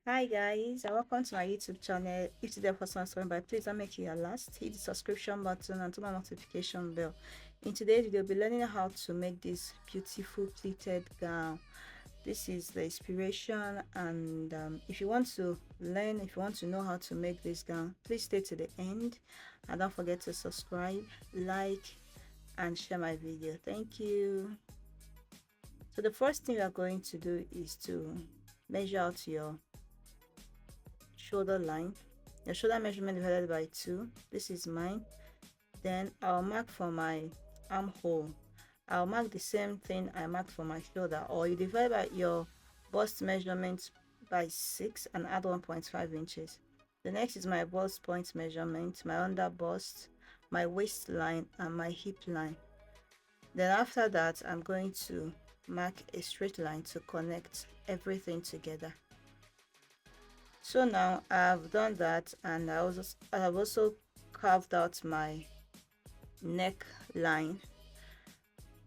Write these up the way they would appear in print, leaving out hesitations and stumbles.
Hi guys, and welcome to my YouTube channel. If today first one story by please don't make it your last. Hit the subscription button and turn on notification bell. In today's video, we'll be learning how to make this beautiful pleated gown. This is the inspiration, and if you want to learn, if you want to know how to make this gown, please stay to the end and don't forget to subscribe, like, and share my video. Thank you. So the first thing we are going to do is to measure out your shoulder line, your shoulder measurement divided by 2. This is mine. Then I'll mark for my armhole. I'll mark the same thing I marked for my shoulder, or you divide by your bust measurement by 6 and add 1.5 inches. The next is my bust point measurement, my under bust, my waistline, and my hip line. Then after that, I'm going to mark a straight line to connect everything together. So now I've done that, and I've also carved out my neckline.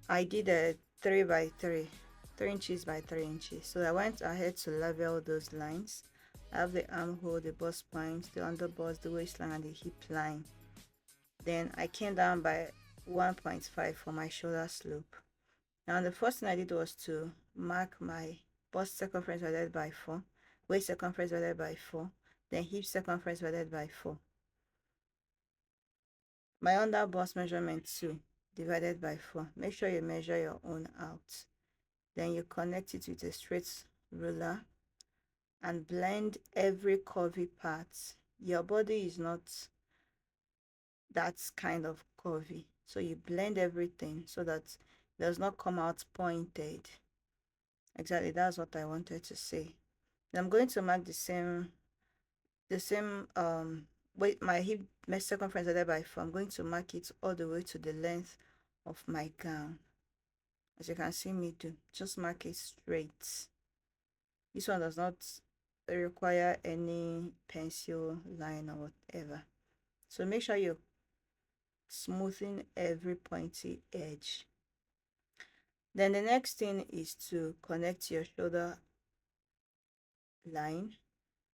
I did a 3 by 3, 3 inches by 3 inches. So I went ahead to level those lines. I have the armhole, the bust point, the under bust, the waistline, and the hip line. Then I came down by 1.5 for my shoulder slope. Now the first thing I did was to mark my bust circumference divided by 4, waist circumference divided by 4, then hip circumference divided by 4. My under bust measurement 2 divided by 4. Make sure you measure your own out. Then you connect it with a straight ruler and blend every curvy part. Your body is not that kind of curvy, so you blend everything so that it does not come out pointed. Exactly, that's what I wanted to say. I'm going to mark the same weight, my hip my circumference divided by 4. I'm going to mark it all the way to the length of my gown, as you can see me do. Just mark it straight. This one does not require any pencil line or whatever, so make sure you're smoothing every pointy edge. Then the next thing is to connect your shoulder line,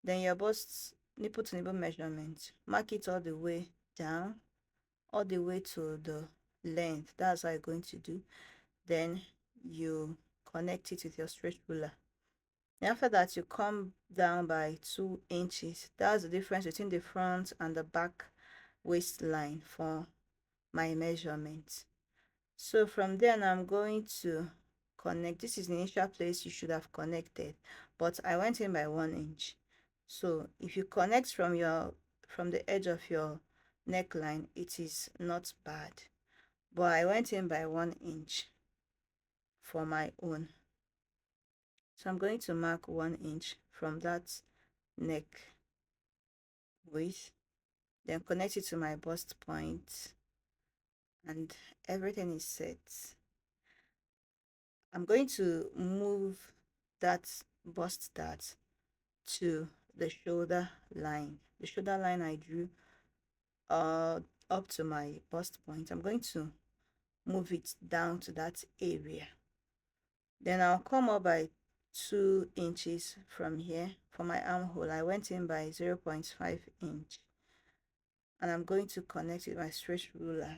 then your bust nipple to nipple measurement. Mark it all the way down, all the way to the length. That's how you're going to do. Then you connect it with your straight ruler. And after that, you come down by 2 inches. That's the difference between the front and the back waistline for my measurement. So from there, now I'm going to connect. This is the initial place you should have connected, but I went in by 1 inch. So if you connect from the edge of your neckline, it is not bad, but I went in by 1 inch for my own. So I'm going to mark 1 inch from that neck width, then connect it to my bust point, and everything is set. I'm going to move that bust dart to the shoulder line. The shoulder line I drew up to my bust point. I'm going to move it down to that area. Then I'll come up by 2 inches from here. For my armhole, I went in by 0.5 inch, and I'm going to connect it with my straight ruler,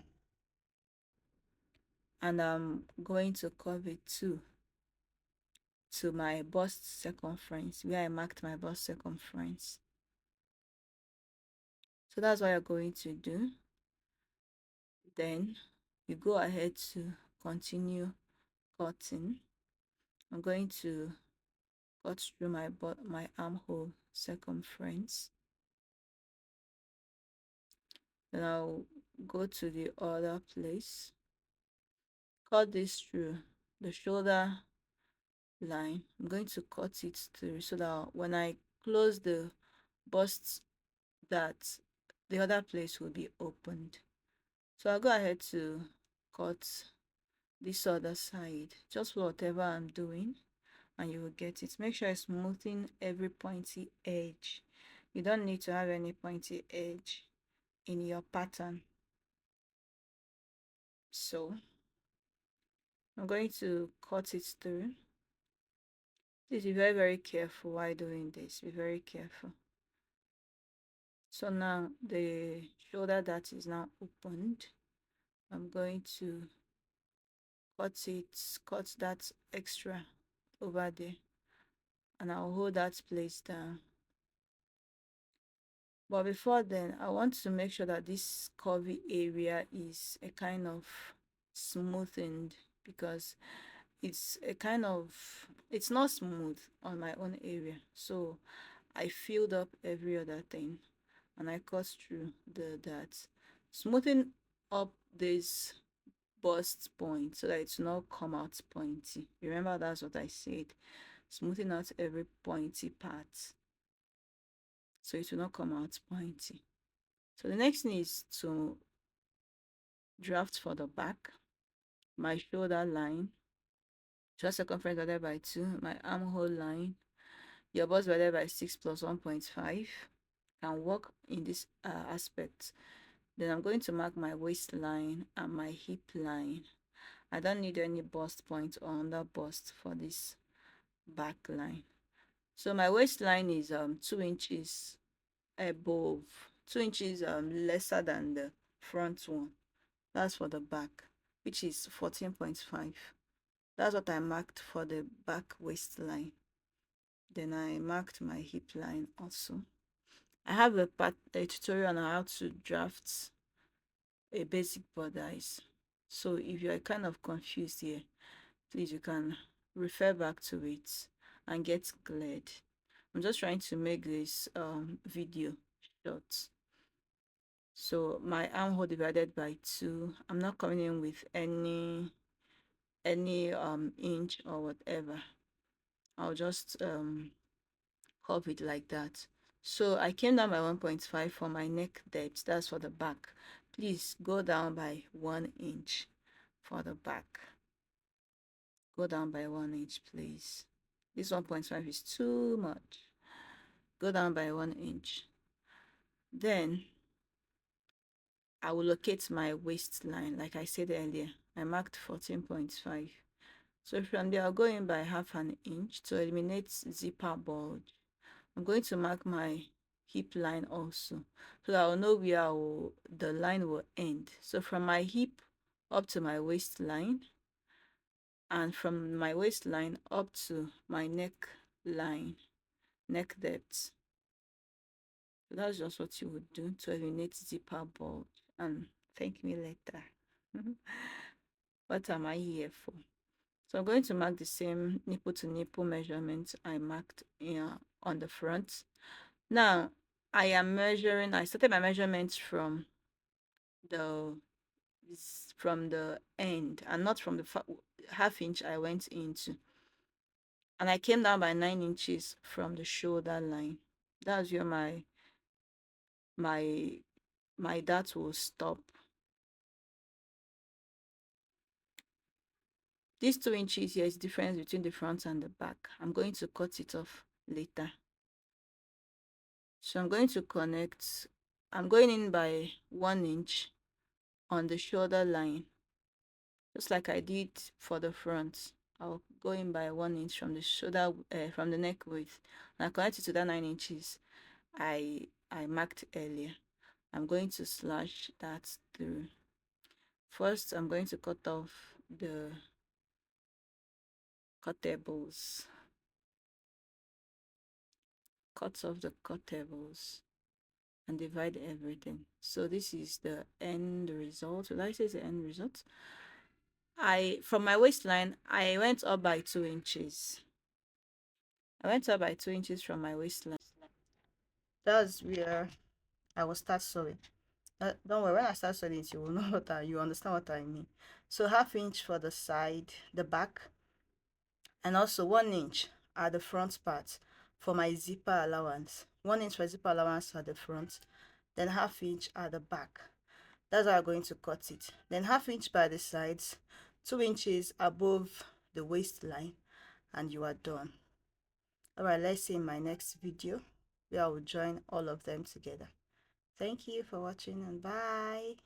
and I'm going to curve it to my bust circumference, where I marked my bust circumference. So that's what you're going to do. Then you go ahead to continue cutting. I'm going to cut through my armhole circumference. Then I'll go to the other place, cut this through the shoulder line. I'm going to cut it through so that when I close the bust, that the other place will be opened. So I'll go ahead to cut this other side, just whatever I'm doing, and you will get it. Make sure you're smoothing every pointy edge. You don't need to have any pointy edge in your pattern. So I'm going to cut it through. Please be very, very careful while doing this. Be very careful. So now the shoulder that is now opened, I'm going to cut that extra over there, and I'll hold that place down. But before then, I want to make sure that this curvy area is a kind of smoothened, because it's not smooth on my own area. So I filled up every other thing and I cut through that, smoothing up this bust point so that it will not come out pointy. Remember, that's what I said. Smoothing out every pointy part so it will not come out pointy. So the next thing is to draft for the back. My shoulder line, chest circumference divided by 2, my armhole line, your bust divided by 6 plus 1.5 can work in this aspect. Then I'm going to mark my waistline and my hip line. I don't need any bust point or under bust for this back line. So my waistline is 2 inches above, 2 inches lesser than the front one. That's for the back, which is 14.5. That's what I marked for the back waistline. Then I marked my hip line also. I have a tutorial on how to draft a basic bodice. So if you are kind of confused here, please, you can refer back to it and get cleared. I'm just trying to make this video short. So my armhole divided by 2. I'm not coming in with any inch or whatever. I'll just curve it like that. So I came down by 1.5 for my neck depth. That's for the back. Please go down by 1 inch for the back. Go down by 1 inch, please. This 1.5 is too much. Go down by 1 inch. Then I will locate my waistline. Like I said earlier, I marked 14.5. So from there, I'll go in by half an inch to eliminate zipper bulge. I'm going to mark my hip line also, so that I'll know where the line will end. So from my hip up to my waistline, and from my waistline up to my neck line, neck depth. So that's just what you would do to eliminate zipper bulge, and thank me later. What am I here for? So I'm going to mark the same nipple to nipple measurement I marked here on the front. Now I started my measurements from the end and not from the half inch I went into, and I came down by 9 inches from the shoulder line. That's where my dart will stop. This 2 inches here is the difference between the front and the back. I'm going to cut it off later. So I'm going to connect. I'm going in by 1 inch on the shoulder line, just like I did for the front. I'll go in by 1 inch from the shoulder, from the neck width, and I connect it to that 9 inches I marked earlier. I'm going to slash that through. First, I'm going to cut off the cuttables. Cut off the cuttables and divide everything. So this is the end result. Will I say the end result? From my waistline, I went up by 2 inches. I went up by 2 inches from my waistline. That's where I will start sewing. Don't worry, when I start sewing it, you will know you understand what I mean. So half inch for the side, the back, and also 1 inch at the front part for my zipper allowance. 1 inch for zipper allowance at the front, then half inch at the back. That's how I'm going to cut it. Then half inch by the sides, 2 inches above the waistline, and you are done. Alright, let's see in my next video where I will join all of them together. Thank you for watching, and bye.